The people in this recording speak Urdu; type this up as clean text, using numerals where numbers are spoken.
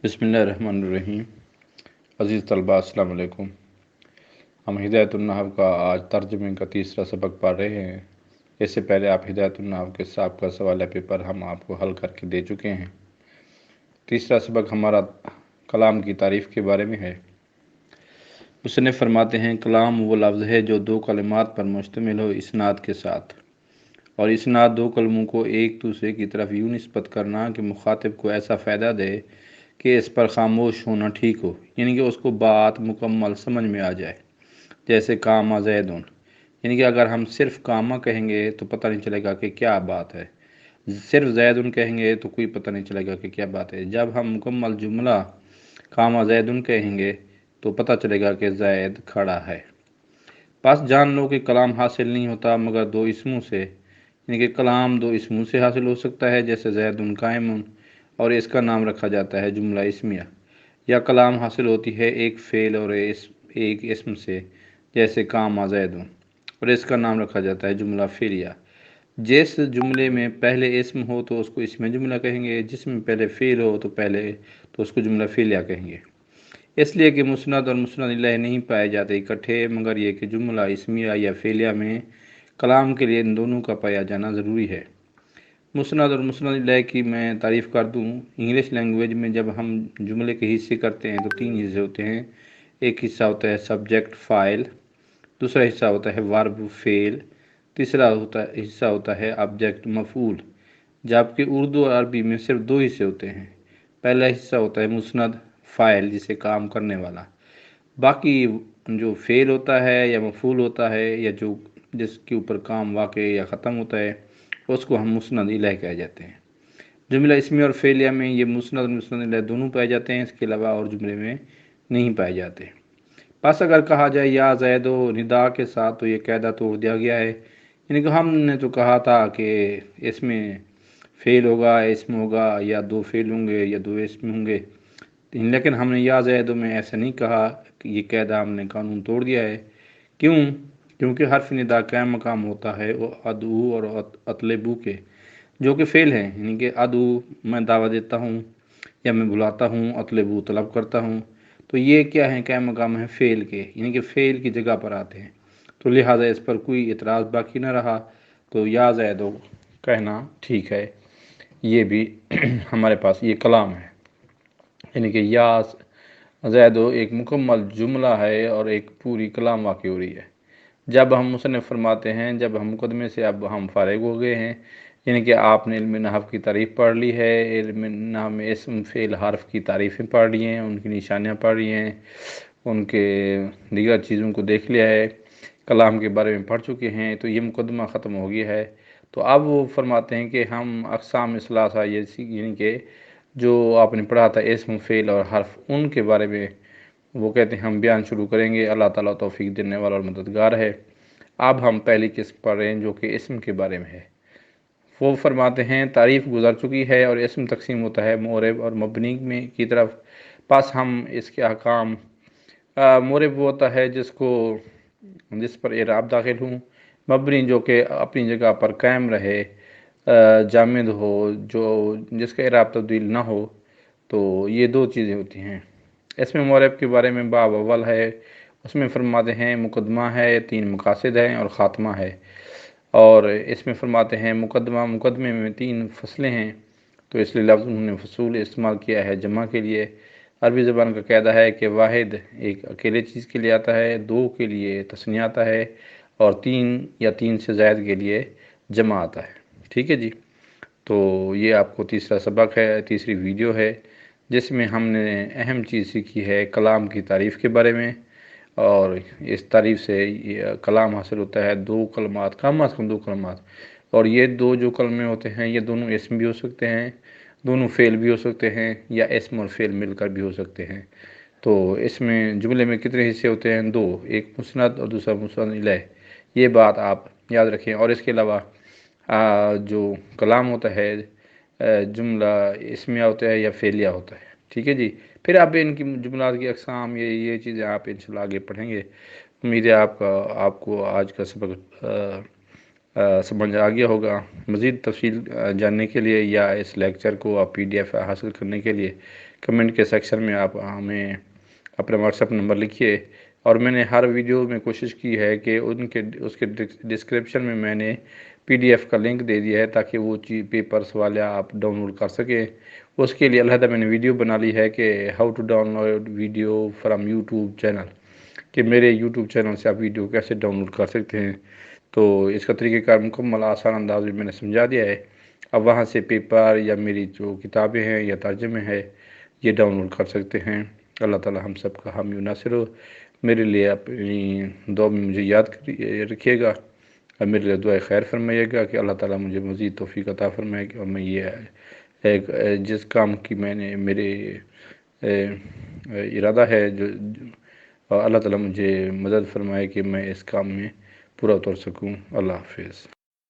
بسم اللہ الرحمن الرحیم۔ عزیز طلباء السلام علیکم۔ ہم ہدایت النحو کا آج ترجمے کا تیسرا سبق پڑھ رہے ہیں۔ اس سے پہلے آپ ہدایت النحو کے سابقہ سوال پیپر ہم آپ کو حل کر کے دے چکے ہیں۔ تیسرا سبق ہمارا کلام کی تعریف کے بارے میں ہے۔ مصنف فرماتے ہیں کلام وہ لفظ ہے جو دو کلمات پر مشتمل ہو اسناد کے ساتھ، اور اسناد دو کلموں کو ایک دوسرے کی طرف یوں نسبت کرنا کہ مخاطب کو ایسا فائدہ دے کہ اس پر خاموش ہونا ٹھیک ہو، یعنی کہ اس کو بات مکمل سمجھ میں آ جائے۔ جیسے کاما زیدن، یعنی کہ اگر ہم صرف کاما کہیں گے تو پتہ نہیں چلے گا کہ کیا بات ہے، صرف زیدن کہیں گے تو کوئی پتہ نہیں چلے گا کہ کیا بات ہے۔ جب ہم مکمل جملہ کاما زیدن کہیں گے تو پتہ چلے گا کہ زید کھڑا ہے۔ بس جان لو کہ کلام حاصل نہیں ہوتا مگر دو اسموں سے، یعنی کہ کلام دو اسموں سے حاصل ہو سکتا ہے، جیسے زیدن قائمن، اور اس کا نام رکھا جاتا ہے جملہ اسمیہ، یا کلام حاصل ہوتی ہے ایک فعل اور ایک اسم سے، جیسے کاما زیدن، اور اس کا نام رکھا جاتا ہے جملہ فعلیہ۔ جس جملے میں پہلے اسم ہو تو اس کو اسم جملہ کہیں گے، جس میں پہلے فعل ہو تو اس کو جملہ فعلیہ کہیں گے۔ اس لیے کہ مسند اور مسند الیہ نہیں پائے جاتے اکٹھے، مگر یہ کہ جملہ اسمیہ یا فعلیہ میں کلام کے لیے ان دونوں کا پایا جانا ضروری ہے۔ مسند اور مسند الیہ کی میں تعریف کر دوں۔ انگلش لینگویج میں جب ہم جملے کے حصے کرتے ہیں تو تین حصے ہوتے ہیں۔ ایک حصہ ہوتا ہے سبجیکٹ فاعل، دوسرا حصہ ہوتا ہے ورب فعل، تیسرا حصہ ہوتا ہے آبجیکٹ مفعول، جبکہ اردو اور عربی میں صرف دو حصے ہوتے ہیں۔ پہلا حصہ ہوتا ہے مسند فاعل، جسے کام کرنے والا، باقی جو فعل ہوتا ہے یا مفعول ہوتا ہے یا جس کے اوپر کام واقع یا ختم ہوتا ہے اس کو ہم مسند الیہ کہہ جاتے ہیں۔ جملہ اسمیہ اور فعلیہ میں یہ مسند اور مسند الیہ دونوں پائے جاتے ہیں، اس کے علاوہ اور جملے میں نہیں پائے جاتے۔ بس اگر کہا جائے یا زید و ندا کے ساتھ تو یہ قاعدہ توڑ دیا گیا ہے، یعنی کہ ہم نے تو کہا تھا کہ اس میں فعل ہوگا، اسم ہوگا، یا دو فعل ہوں گے یا دو اسم ہوں گے، لیکن ہم نے یا زید میں ایسا نہیں کہا کہ یہ قاعدہ ہم نے قانون توڑ دیا ہے۔ کیوں؟ کیونکہ حرف ندا قائم مقام ہوتا ہے وہ ادعو اور اطلبو کے، جو کہ فعل ہیں، یعنی کہ ادعو میں دعوت دیتا ہوں یا میں بلاتا ہوں، اطلبو طلب کرتا ہوں، تو یہ کیا ہے؟ قائم مقام ہے فعل کے، یعنی کہ فعل کی جگہ پر آتے ہیں، تو لہٰذا اس پر کوئی اعتراض باقی نہ رہا، تو یا زید کہنا ٹھیک ہے۔ یہ بھی ہمارے پاس یہ کلام ہے، یعنی کہ یا زید ایک مکمل جملہ ہے اور ایک پوری کلام واقع ہو رہی ہے۔ جب ہم مصنف فرماتے ہیں جب ہم مقدمے سے اب ہم فارغ ہو گئے ہیں، یعنی کہ آپ نے علم نحو کی تعریف پڑھ لی ہے، علم نحو میں اسم فعل حرف کی تعریفیں پڑھ لی ہیں، ان کی نشانیاں پڑھ لی ہیں، ان کے دیگر چیزوں کو دیکھ لیا ہے، کلام کے بارے میں پڑھ چکے ہیں، تو یہ مقدمہ ختم ہو گیا ہے۔ تو اب وہ فرماتے ہیں کہ ہم اقسام ثلاثہ، یعنی کہ جو آپ نے پڑھا تھا اسم فعل اور حرف، ان کے بارے میں وہ کہتے ہیں ہم بیان شروع کریں گے۔ اللہ تعالیٰ توفیق دینے والا اور مددگار ہے۔ اب ہم پہلی قسم پڑھ رہے ہیں جو کہ اسم کے بارے میں ہے۔ وہ فرماتے ہیں تعریف گزر چکی ہے اور اسم تقسیم ہوتا ہے معرب اور مبنی میں کی طرف۔ پس ہم اس کے احکام، معرب وہ ہوتا ہے جس پر اعراب داخل ہوں، مبنی جو کہ اپنی جگہ پر قائم رہے، جامد ہو، جس کا اعراب تبدیل نہ ہو، تو یہ دو چیزیں ہوتی ہیں۔ اس میں معرب کے بارے میں باب اول ہے، اس میں فرماتے ہیں مقدمہ ہے، تین مقاصد ہیں اور خاتمہ ہے، اور اس میں فرماتے ہیں مقدمے میں تین فصلیں ہیں، تو اس لیے لفظ انہوں نے فصول استعمال کیا ہے جمع کے لیے۔ عربی زبان کا قاعدہ ہے کہ واحد ایک اکیلے چیز کے لیے آتا ہے، دو کے لیے تثنیہ آتا ہے، اور تین یا تین سے زائد کے لیے جمع آتا ہے۔ ٹھیک ہے جی، تو یہ آپ کو تیسرا سبق ہے، تیسری ویڈیو ہے، جس میں ہم نے اہم چیز سیکھی ہے کلام کی تعریف کے بارے میں، اور اس تعریف سے یہ کلام حاصل ہوتا ہے دو کلمات، کم از کم دو کلمات، اور یہ دو جو کلمے ہوتے ہیں یہ دونوں اسم بھی ہو سکتے ہیں، دونوں فعل بھی ہو سکتے ہیں، یا اسم اور فعل مل کر بھی ہو سکتے ہیں۔ تو اس میں جملے میں کتنے حصے ہوتے ہیں؟ دو، ایک مسند اور دوسرا مسند الیہ، یہ بات آپ یاد رکھیں۔ اور اس کے علاوہ جو کلام ہوتا ہے جملہ اسمیہ ہوتا ہے یا فعلیہ ہوتا ہے۔ ٹھیک ہے جی، پھر آپ ان کی جملات کی اقسام، یہ چیزیں آپ انشاءاللہ آگے پڑھیں گے۔ امید ہے آپ کو آج کا سبق سمجھ آ گیا ہوگا۔ مزید تفصیل جاننے کے لیے یا اس لیکچر کو آپ PDF حاصل کرنے کے لیے کمنٹ کے سیکشن میں آپ ہمیں اپنا واٹس ایپ نمبر لکھیے، اور میں نے ہر ویڈیو میں کوشش کی ہے کہ اس کے ڈسکرپشن میں میں نے PDF کا لنک دے دیا ہے تاکہ وہ پیپرس والا آپ ڈاؤن لوڈ کر سکیں۔ اس کے لیے علیحدہ میں نے ویڈیو بنا لی ہے کہ how to download video from YouTube channel, کہ میرے یوٹیوب چینل سے آپ ویڈیو کیسے ڈاؤن لوڈ کر سکتے ہیں۔ تو اس کا طریقہ کار مکمل آسان انداز میں نے سمجھا دیا ہے۔ اب وہاں سے پیپر یا میری جو کتابیں ہیں یا ترجمے ہیں یہ ڈاؤن لوڈ کر سکتے ہیں۔ اللہ تعالی ہم سب کا حامی و ناصر ہو۔ میرے لیے اپنی دعا میں مجھے یاد رکھیے گا، اور میرے لیے دعائے خیر فرمائیے گا کہ اللہ تعالی مجھے مزید توفیق عطا فرمائے کہ میں یہ ایک جس کام کی میں نے میرے ارادہ ہے جو اللہ تعالی مجھے مدد فرمائے کہ میں اس کام میں پورا اتر سکوں۔ اللہ حافظ۔